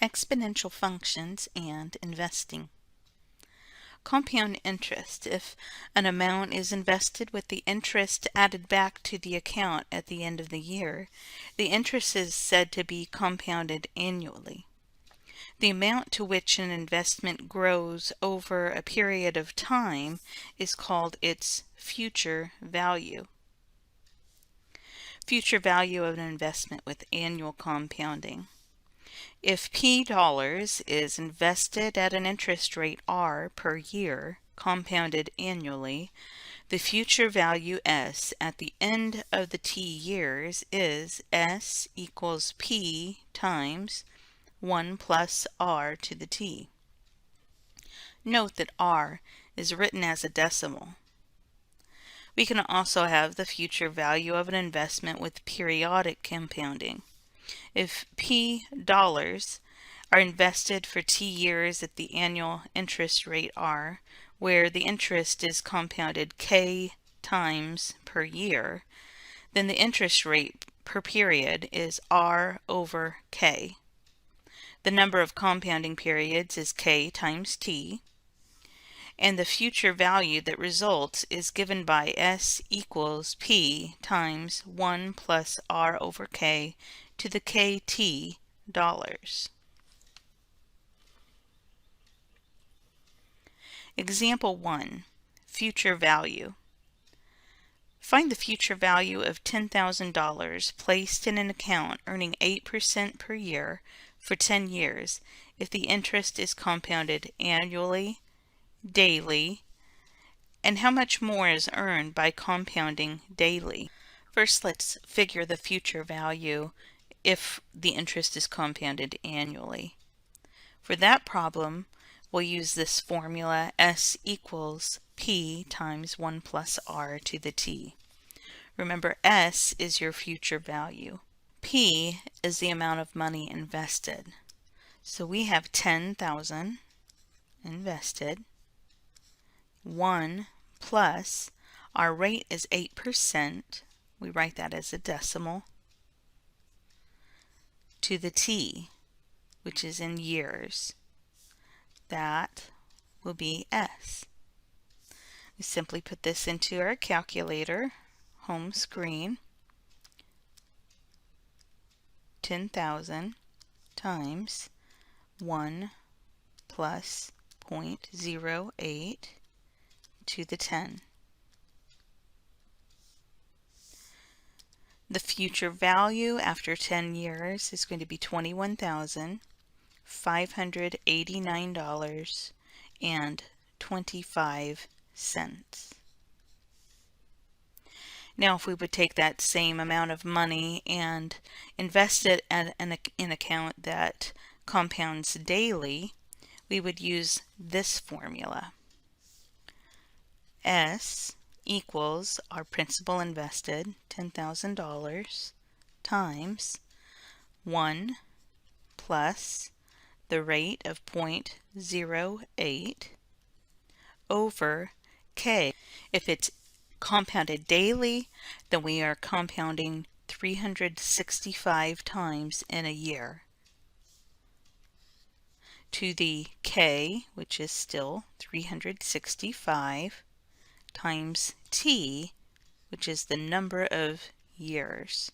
Exponential functions and investing. Compound interest. If an amount is invested with the interest added back to the account at the end of the year, the interest is said to be compounded annually. The amount to which an investment grows over a period of time is called its future value. Future value of an investment with annual compounding. If P dollars is invested at an interest rate R per year, compounded annually, the future value S at the end of the T years is S equals P times 1 plus R to the T. Note that R is written as a decimal. We can also have the future value of an investment with periodic compounding. If P dollars are invested for T years at the annual interest rate R, where the interest is compounded K times per year, then the interest rate per period is R over K. The number of compounding periods is K times T, and the future value that results is given by S equals P times 1 plus R over K to the KT dollars. Example 1. Future value. Find the future value of $10,000 placed in an account earning 8% per year for 10 years if the interest is compounded annually, daily, and how much more is earned by compounding daily. First, let's figure the future value if the interest is compounded annually. For that problem, we'll use this formula S equals P times 1 plus R to the T. Remember, S is your future value. P is the amount of money invested. So we have 10,000 invested. 1 plus, our rate is 8%. We write that as a decimal. To the T, which is in years. That will be S. We simply put this into our calculator, home screen. 10,000 times 1 plus 0.08 to the 10. The future value after 10 years is going to be $21,589.25. Now, if we would take that same amount of money and invest it at an account that compounds daily, we would use this formula. S equals our principal invested, $10,000, times 1 plus the rate of 0.08 over K. If it's compounded daily, then we are compounding 365 times in a year. To the K, which is still 365, times T, which is the number of years.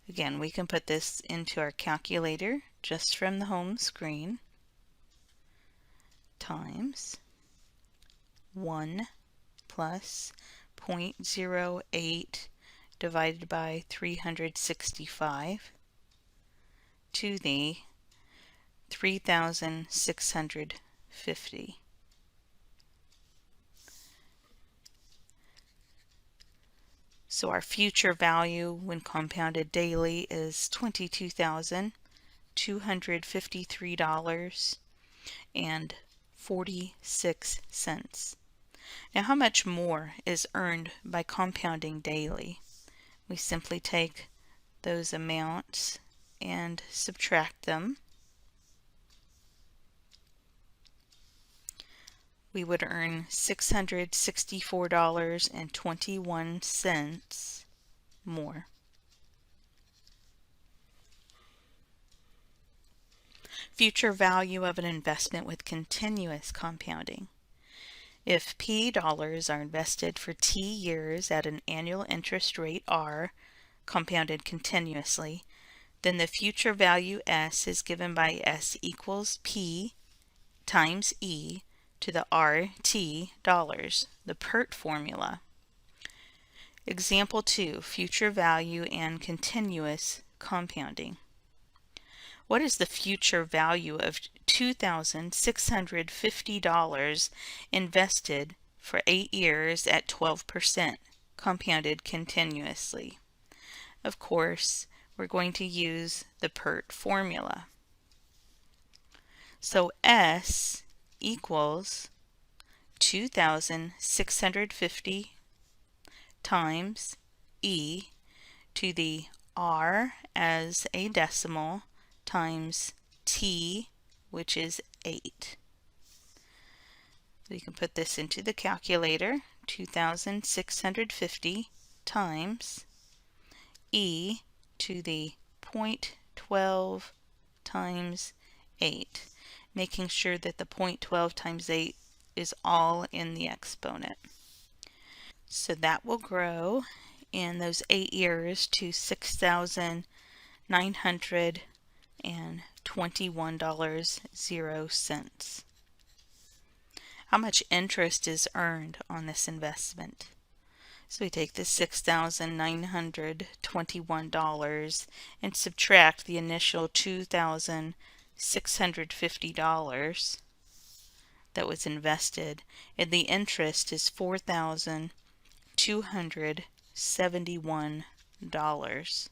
Again, we can put this into our calculator just from the home screen. Times 1 plus 0.08 divided by 365 to the 3,650. So our future value when compounded daily is $22,253.46. Now, how much more is earned by compounding daily? We simply take those amounts and subtract them. We would earn $664.21 more. Future value of an investment with continuous compounding. If P dollars are invested for T years at an annual interest rate R, compounded continuously, then the future value S is given by S equals P times E to the RT dollars, the PERT formula. Example 2, future value and continuous compounding. What is the future value of $2,650 invested for 8 years at 12%, compounded continuously? Of course, we're going to use the PERT formula. So S equals 2,650 times E to the R as a decimal times T, which is 8. So you can put this into the calculator, 2,650 times E to the 0.12 times 8, making sure that the 0.12 times 8 is all in the exponent. So that will grow in those 8 years to $6,921.00. How much interest is earned on this investment? So we take the $6,921 and subtract the initial $2,650 that was invested, and the interest is $4,271.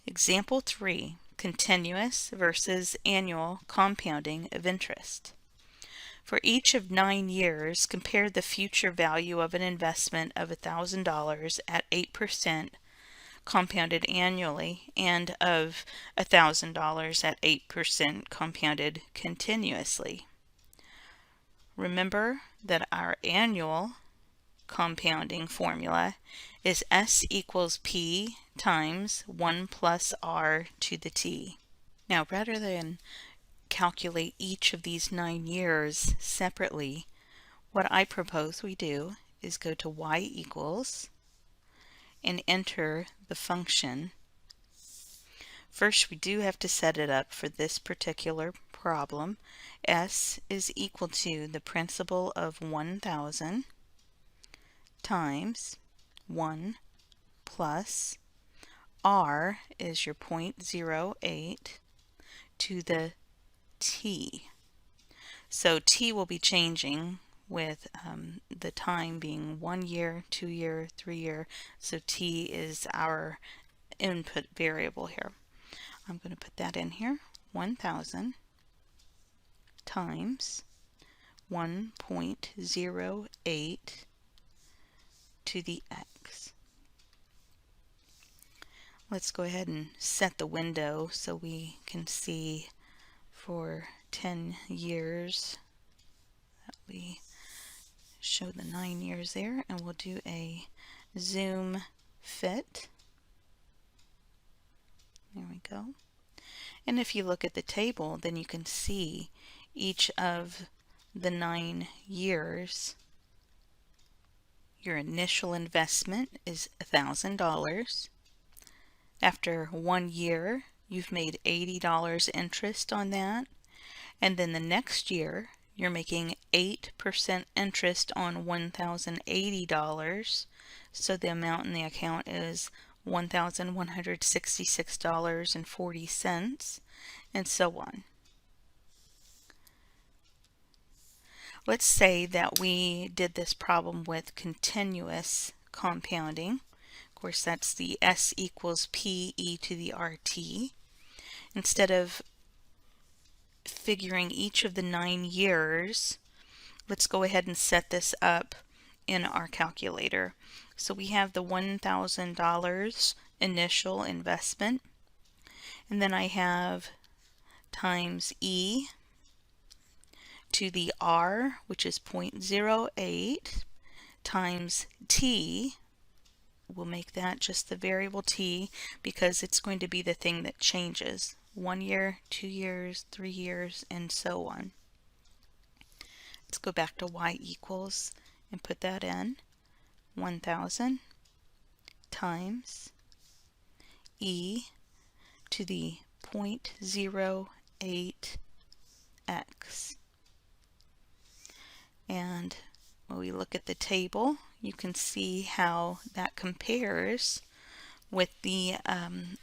Example 3, continuous versus annual compounding of interest. For each of 9 years, compare the future value of an investment of $1,000 at 8% compounded annually and of $1,000 at 8% compounded continuously. Remember that our annual compounding formula is S equals P times 1 plus R to the T. Now, rather than calculate each of these 9 years separately, what I propose we do is go to y equals and enter the function. First, we do have to set it up for this particular problem. S is equal to the principal of 1,000 times 1 plus R is your 0.08 to the T. So T will be changing with the time being 1 year, 2 year, 3 year. So T is our input variable here. I'm going to put that in here. 1,000 times 1.08 to the X. Let's go ahead and set the window so we can see for 10 years. We show the 9 years there, and we'll do a zoom fit. There we go. And if you look at the table, then you can see each of the 9 years. Your initial investment is $1,000. After 1 year, you've made $80 interest on that. And then the next year, you're making 8% interest on $1,080. So the amount in the account is $1,166.40, and so on. Let's say that we did this problem with continuous compounding. Of course, that's the S equals P e to the RT. Instead of figuring each of the 9 years, let's go ahead and set this up in our calculator. So we have the $1,000 initial investment, and then I have times E to the R, which is 0.08, times T, we'll make that just the variable t because it's going to be the thing that changes. 1 year, 2 years, 3 years, and so on. Let's go back to y equals and put that in. 1,000 times e to the 0.08x. And when we look at the table, you can see how that compares with the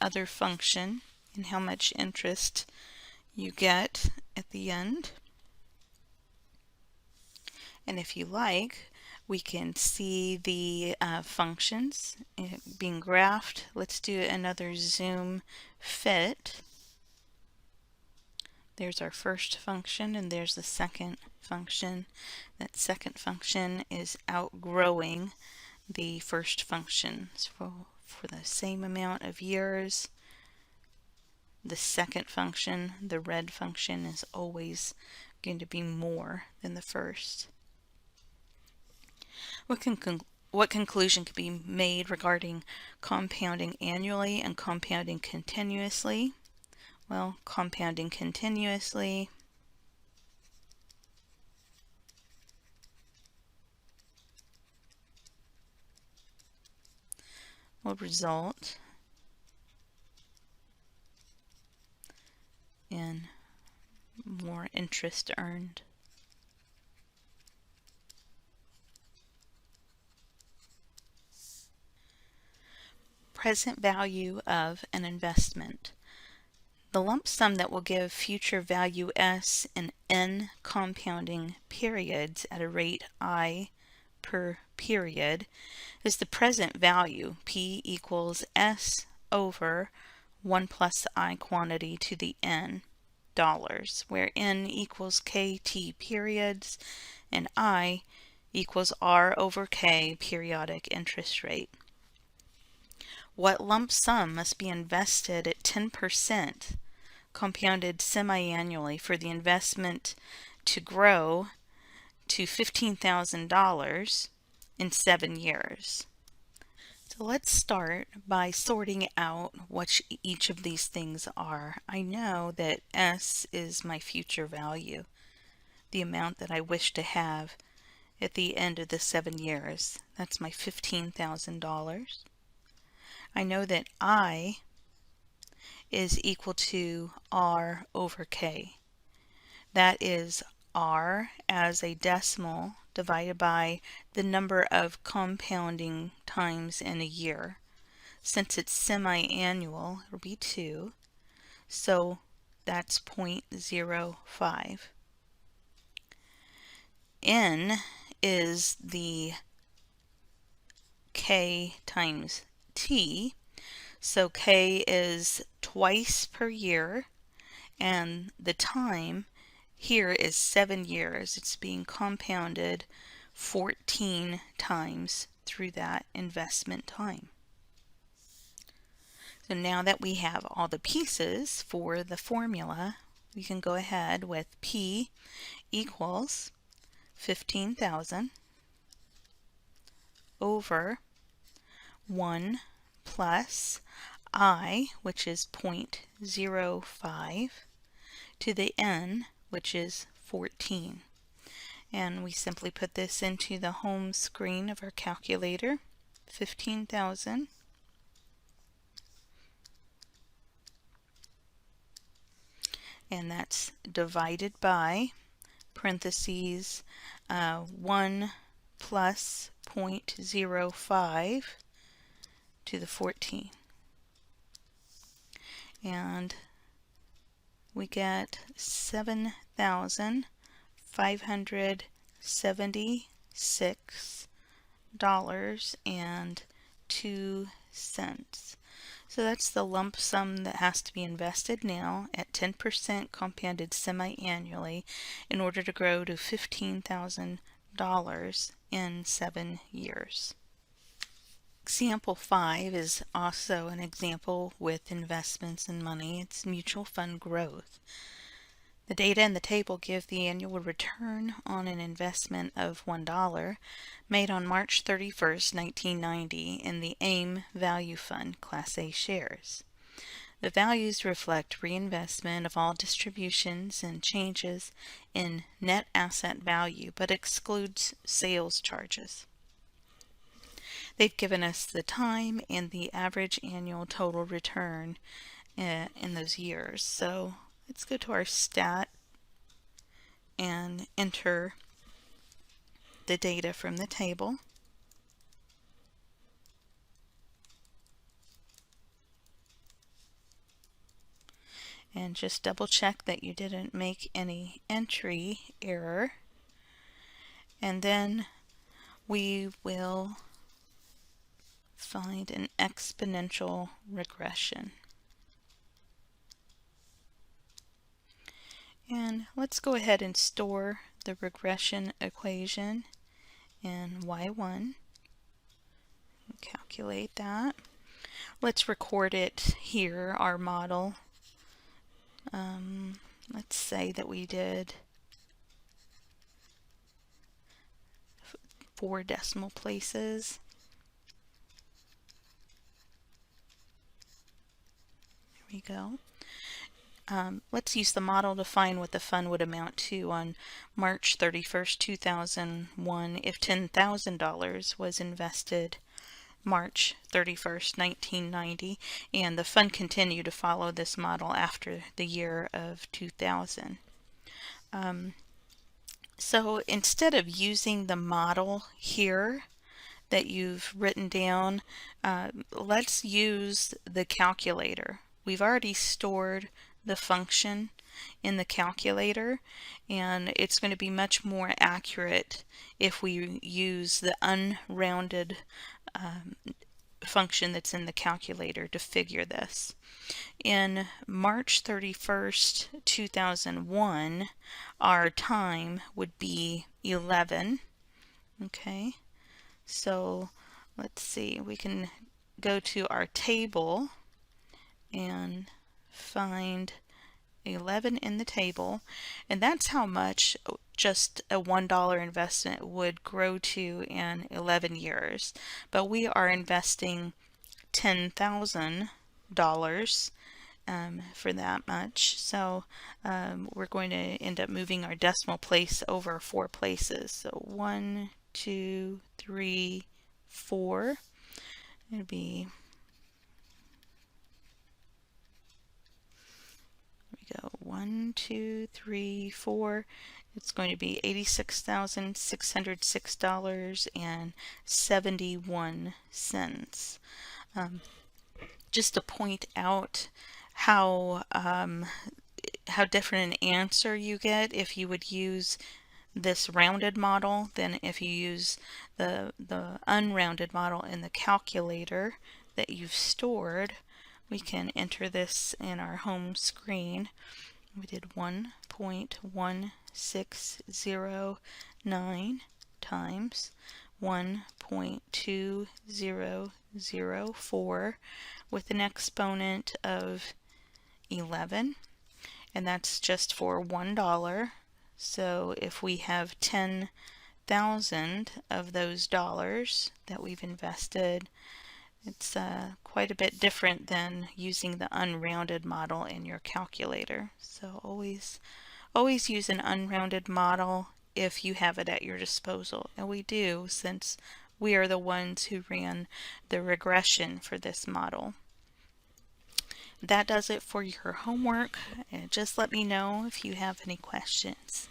other function and how much interest you get at the end. And if you like, we can see the functions being graphed. Let's do another zoom fit. There's our first function and there's the second function. That second function is outgrowing the first function. So for the same amount of years, the second function, the red function, is always going to be more than the first. What conclusion can be made regarding compounding annually and compounding continuously? Well, compounding continuously will result in more interest earned. Present value of an investment. The lump sum that will give future value S in n compounding periods at a rate I per period is the present value, P equals S over 1 plus I quantity to the n dollars, where n equals KT periods and I equals R over K periodic interest rate. What lump sum must be invested at 10% compounded semi-annually for the investment to grow to $15,000 in 7 years? So let's start by sorting out what each of these things are. I know that S is my future value, the amount that I wish to have at the end of the 7 years. That's my $15,000. I know that I is equal to R over K. That is R as a decimal divided by the number of compounding times in a year. Since it's semi-annual, it'll be 2, so that's 0.05. N is the K times T, so K is twice per year, and the time here is 7 years. It's being compounded 14 times through that investment time. So now that we have all the pieces for the formula, we can go ahead with P equals 15,000 over 1 plus I, which is 0.05, to the n, which is 14. And we simply put this into the home screen of our calculator. 15,000 and that's divided by parentheses 1 plus 0.05 to the 14. And we get $7,576.02. So that's the lump sum that has to be invested now at 10% compounded semi-annually in order to grow to $15,000 in 7 years. Example 5 is also an example with investments in money. It's mutual fund growth. The data in the table give the annual return on an investment of $1 made on March 31st, 1990 in the AIM Value Fund Class A shares. The values reflect reinvestment of all distributions and changes in net asset value, but excludes sales charges. They've given us the time and the average annual total return in those years. So let's go to our stat and enter the data from the table. And just double check that you didn't make any entry error. And then we will find an exponential regression. And let's go ahead and store the regression equation in y1. Calculate that. Let's record it here, our model. Let's say that we did 4 decimal places. There we go. Let's use the model to find what the fund would amount to on March 31st, 2001 if $10,000 was invested March 31st, 1990, and the fund continued to follow this model after the year of 2000. So instead of using the model here that you've written down, let's use the calculator. We've already stored the function in the calculator, and it's going to be much more accurate if we use the unrounded function that's in the calculator to figure this. In March 31st, 2001, our time would be 11. Okay, so let's see, we can go to our table and find 11 in the table, and that's how much just a $1 investment would grow to in 11 years. But we are investing $10,000 for that much, so we're going to end up moving our decimal place over 4 places. So 1, 2, 3, 4. It'll be, there we go, 1, 2, 3, 4. It's going to be $86,606.71. Just to point out how different an answer you get if you would use this rounded model than if you use the unrounded model in the calculator that you've stored. We can enter this in our home screen. We did 1.1609 times 1.2004 with an exponent of 11, and that's just for $1. So if we have 10,000 of those dollars that we've invested, it's quite a bit different than using the unrounded model in your calculator. So always use an unrounded model if you have it at your disposal, and we do, since we are the ones who ran the regression for this model. That does it for your homework, and just let me know if you have any questions.